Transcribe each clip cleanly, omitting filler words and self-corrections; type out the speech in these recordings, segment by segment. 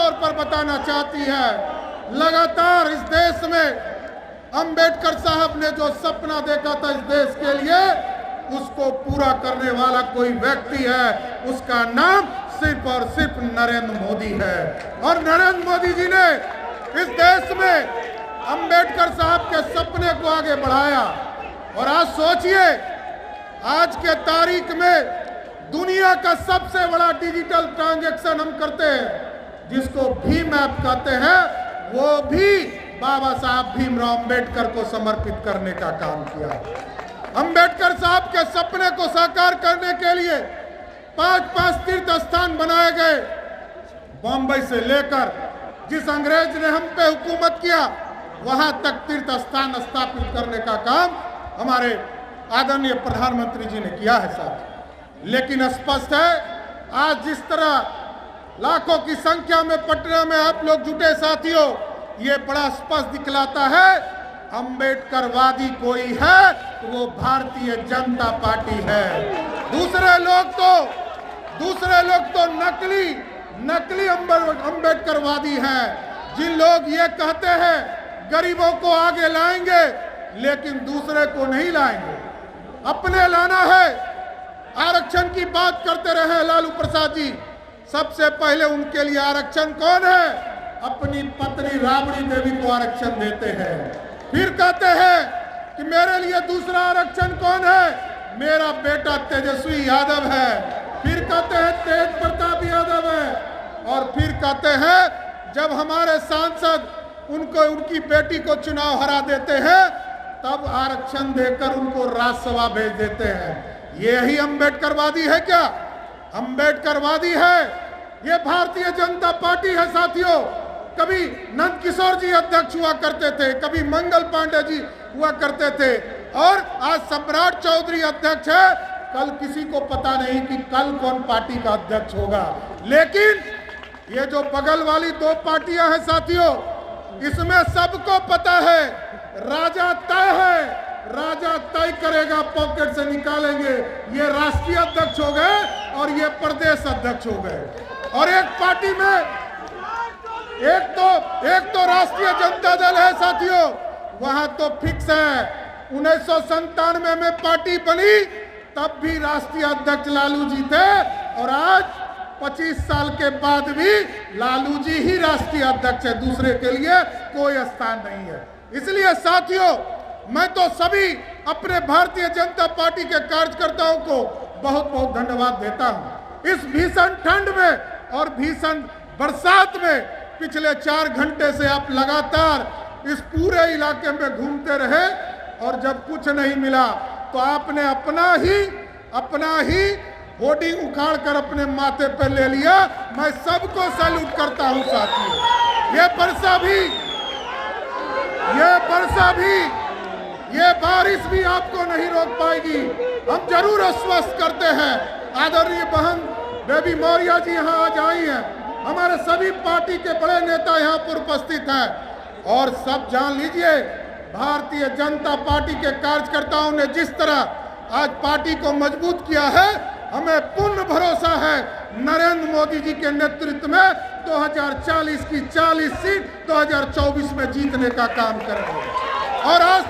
तौर पर बताना चाहती है। लगातार इस देश में अंबेडकर साहब ने जो सपना देखा था इस देश के लिए, उसको पूरा करने वाला कोई व्यक्ति है, उसका नाम सिर्फ और सिर्फ नरेंद्र मोदी है। और नरेंद्र मोदी जी ने इस देश में अंबेडकर साहब के सपने को आगे बढ़ाया। और आज सोचिए, आज के तारीख में दुनिया का सबसे बड़ा डिजिटल ट्रांजैक्शन हम करते हैं, जिसको भीम ऐप कहते हैं, वो भी बाबा साहब भीमराव अंबेडकर को समर्पित करने का काम किया। अंबेडकर साहब के सपने को साकार करने के लिए 5 तीर्थ स्थान बनाए गए। बॉम्बे से लेकर जिस अंग्रेज ने हम पे हुकूमत किया, वहां तक तीर्थ स्थान स्थापित करने का काम हमारे आदरणीय प्रधानमंत्री जी ने किया है साहब। लेकिन स्पष्ट है, आज जिस तरह लाखों की संख्या में पटना में आप लोग जुटे साथियों, ये बड़ा स्पष्ट दिखलाता है अंबेडकरवादी कोई है तो वो भारतीय जनता पार्टी है। दूसरे लोग तो नकली अंबेडकरवादी हैं, जिन लोग ये कहते हैं गरीबों को आगे लाएंगे लेकिन दूसरे को नहीं लाएंगे, अपने लाना है। आरक्षण की बात करते रहे लालू प्रसाद जी, सबसे पहले उनके लिए आरक्षण कौन है? अपनी पत्नी राबड़ी देवी को आरक्षण देते हैं। फिर कहते हैं कि मेरे लिए दूसरा आरक्षण कौन है? मेरा बेटा तेजस्वी यादव है। फिर कहते हैं तेज प्रताप यादव है। और फिर कहते हैं जब हमारे सांसद उनकी बेटी को चुनाव हरा देते हैं, तब आरक्षण देकर उनको राज्यसभा भेज देते हैं। यही अंबेडकरवादी है क्या? अंबेडकरवादी है ये भारतीय जनता पार्टी है साथियों। कभी नंद किशोर जी अध्यक्ष हुआ करते थे, कभी मंगल पांडे जी हुआ करते थे, और आज सम्राट चौधरी अध्यक्ष है। कल किसी को पता नहीं कि कल कौन पार्टी का अध्यक्ष होगा। लेकिन ये जो बगल वाली 2 पार्टियां हैं साथियों, इसमें सबको पता है राजा तय है, राजा तय करेगा, पॉकेट से निकालेंगे। ये राष्ट्रीय अध्यक्ष हो गए और ये प्रदेश अध्यक्ष हो गए। और एक पार्टी में एक तो राष्ट्रीय जनता दल है साथियों, वहां तो फिक्स है। 1997 में पार्टी बनी, तब भी राष्ट्रीय अध्यक्ष लालू जी थे, और आज 25 साल के बाद भी लालू जी ही राष्ट्रीय अध्यक्ष है, दूसरे के लिए कोई स्थान नहीं है। इसलिए साथियों, मैं तो सभी अपने भारतीय जनता पार्टी के कार्यकर्ताओं को बहुत बहुत धन्यवाद देता हूं। इस भीषण ठंड में और भीषण बरसात में पिछले 4 घंटे से आप लगातार इस पूरे इलाके में घूमते रहे, और जब कुछ नहीं मिला तो आपने अपना ही होर्डिंग उखाड़ कर अपने माथे पर ले लिया। मैं सबको सैल्यूट करता हूं साथियों। ये बारिश भी आपको नहीं रोक पाएगी। हम जरूर आश्वस्त करते हैं। आदरणीय बहन बेबी मौर्य जी यहाँ आज आई हैं, हमारे सभी पार्टी के बड़े नेता यहाँ पर उपस्थित हैं, और सब जान लीजिए भारतीय जनता पार्टी के कार्यकर्ताओं ने जिस तरह आज पार्टी को मजबूत किया है, हमें पूर्ण भरोसा है नरेंद्र मोदी जी के नेतृत्व में 2040 की 40 सीट 2024 में जीतने का काम करेंगे। और आज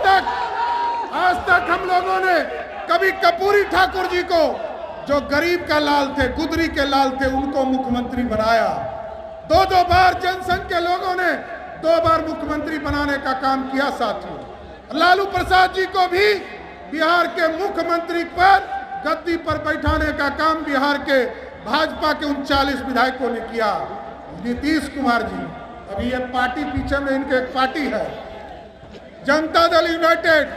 तक हम लोगों ने कभी कर्पूरी ठाकुर जी को, जो गरीब का लाल थे, गुदरी के लाल थे, उनको मुख्यमंत्री बनाया। 2 बार जनसंघ के लोगों ने 2 बार मुख्यमंत्री बनाने का काम किया साथियों। लालू प्रसाद जी को भी बिहार के मुख्यमंत्री पर गद्दी पर बैठाने का काम बिहार के भाजपा के 39 विधायकों ने किया। नीतीश कुमार जी, अभी ये पार्टी पीछे में इनके एक पार्टी है जनता दल यूनाइटेड,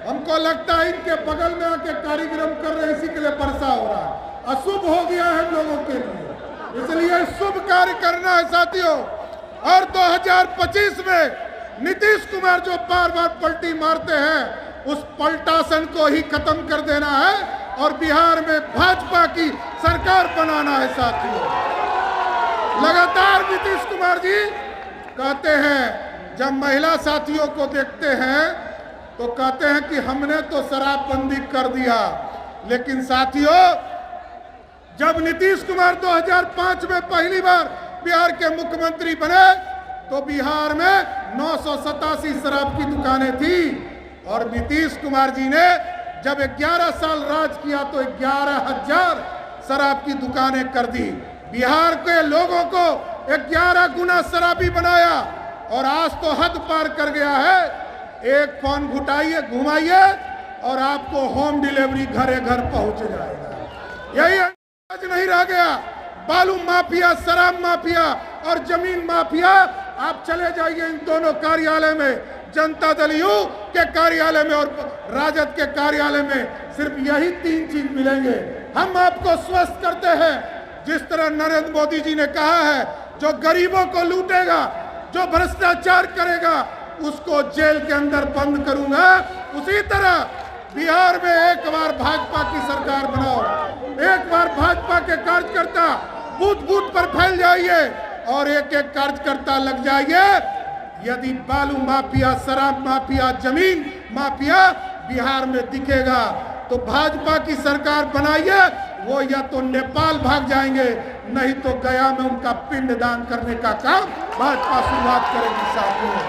हमको लगता है इनके बगल में आके कार्यक्रम कर रहे हैं, इसी के लिए वर्षा हो रहा है। अशुभ हो गया है हम लोगों के लिए, इसलिए शुभ कार्य करना है साथियों। और 2025 में नीतीश कुमार जो बार बार पलटी मारते हैं, उस पलटासन को ही खत्म कर देना है और बिहार में भाजपा की सरकार बनाना है साथियों। लगातार नीतीश कुमार जी कहते हैं, जब महिला साथियों को देखते हैं तो कहते हैं कि हमने तो शराबबंदी कर दिया। लेकिन साथियों, जब नीतीश कुमार 2005 में पहली बार बिहार के मुख्यमंत्री बने तो बिहार में 987 शराब की दुकानें थी और नीतीश कुमार जी ने जब 11 साल राज किया तो 11,000 शराब की दुकानें कर दी। बिहार के लोगों को 11 गुना शराबी बनाया और आज तो हद पार कर गया है। एक फोन घुमाइए और आपको होम डिलीवरी घरे घर पहुंच जाएगा। यही आज नहीं रह गया। बालू माफिया, शराब माफिया और जमीन माफिया, आप चले जाइए इन दोनों कार्यालय में, जनता दल यू के कार्यालय में और राजद के कार्यालय में सिर्फ यही 3 चीज मिलेंगे। हम आपको स्वस्थ करते हैं, जिस तरह नरेंद्र मोदी जी ने कहा है, जो गरीबों को लूटेगा, जो भ्रष्टाचार करेगा, उसको जेल के अंदर बंद करूंगा। उसी तरह बिहार में एक बार भाजपा की सरकार बनाओ, एक बार भाजपा के कार्यकर्ता बूथ बूथ पर फैल जाइए और एक एक कार्यकर्ता लग जाइए। यदि बालू माफिया, शराब माफिया, जमीन माफिया बिहार में दिखेगा तो भाजपा की सरकार बनाइए, वो या तो नेपाल भाग जाएंगे, नहीं तो गया में उनका पिंडदान करने का काम भाजपा शुरुआत करेगी। साथियों,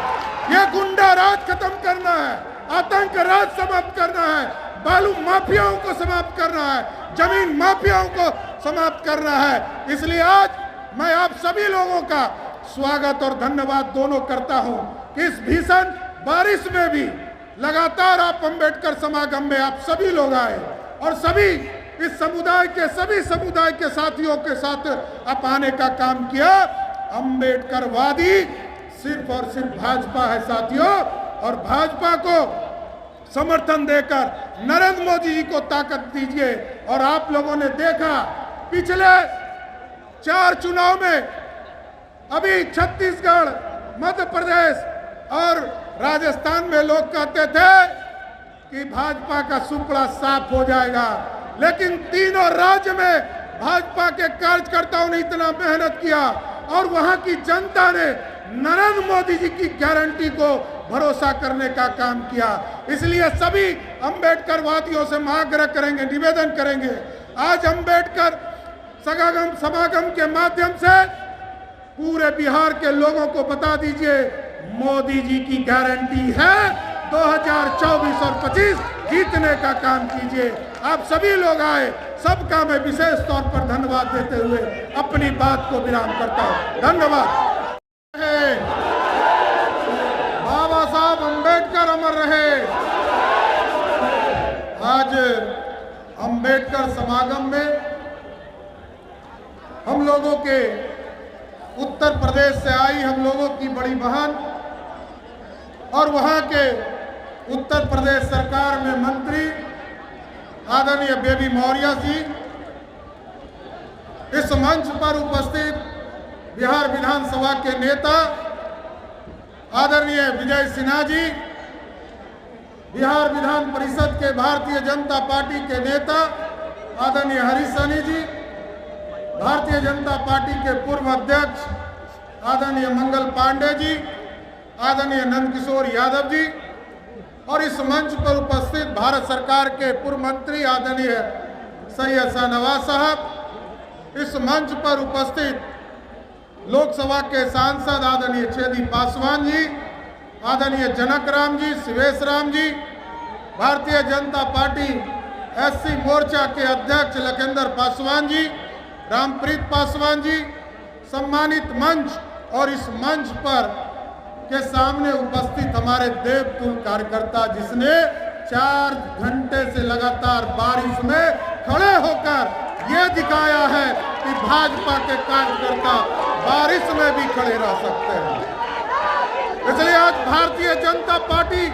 ये गुंडा राज खत्म करना है, आतंक राज समाप्त करना है, बालू माफियाओं को समाप्त करना है, जमीन माफियाओं को समाप्त करना है। इसलिए आज मैं आप सभी लोगों का स्वागत और धन्यवाद दोनों करता हूं कि इस भीषण बारिश में भी लगातार आप अंबेडकर समागम में आप सभी लोग आए और सभी इस समुदाय के सभी समुदाय के साथियों के साथ आप आने का काम किया। अंबेडकरवादी सिर्फ और सिर्फ भाजपा है साथियों, और भाजपा को समर्थन देकर नरेंद्र मोदी जी को ताकत दीजिए। और आप लोगों ने देखा पिछले 4 चुनाव में, अभी छत्तीसगढ़, मध्य प्रदेश और राजस्थान में लोग कहते थे कि भाजपा का सुपड़ा साफ हो जाएगा, लेकिन तीनों राज्य में भाजपा के कार्यकर्ताओं ने इतना मेहनत किया और वहां की जनता ने नरेंद्र मोदी जी की गारंटी को भरोसा करने का काम किया। इसलिए सभी अंबेडकरवादियों से आग्रह करेंगे, निवेदन करेंगे, आज अंबेडकर समागम के माध्यम से पूरे बिहार के लोगों को बता दीजिए, मोदी जी की गारंटी है 2024 और 25 जीतने का काम कीजिए। आप सभी लोग आए, सबका मैं विशेष तौर पर धन्यवाद देते हुए अपनी बात को विराम करता हूं। धन्यवाद। बाबा साहब अंबेडकर अमर रहे। आज अंबेडकर समागम में हम लोगों के उत्तर प्रदेश से आई हम लोगों की बड़ी बहन और वहां के उत्तर प्रदेश सरकार में मंत्री आदरणीय बेबी मौर्य जी, इस मंच पर उपस्थित बिहार विधानसभा के नेता आदरणीय विजय सिन्हा जी, बिहार विधान परिषद के भारतीय जनता पार्टी के नेता आदरणीय हरीश सहनी जी, भारतीय जनता पार्टी के पूर्व अध्यक्ष आदरणीय मंगल पांडे जी, आदरणीय नंदकिशोर यादव जी और इस मंच पर उपस्थित भारत सरकार के पूर्व मंत्री आदरणीय सैयद शाहनवाज साहब, इस मंच पर उपस्थित लोकसभा के सांसद आदरणीय छेदी पासवान जी, आदरणीय जनक राम जी, शिवेश राम जी, भारतीय जनता पार्टी एससी मोर्चा के अध्यक्ष लखेंद्र पासवान जी, रामप्रीत पासवान जी, सम्मानित मंच और इस मंच पर के सामने उपस्थित हमारे देवतुल्य कार्यकर्ता, जिसने 4 घंटे से लगातार बारिश में खड़े होकर यह दिखाया है कि भाजपा के कार्यकर्ता बारिश में भी खड़े रह सकते हैं। इसलिए आज भारतीय जनता पार्टी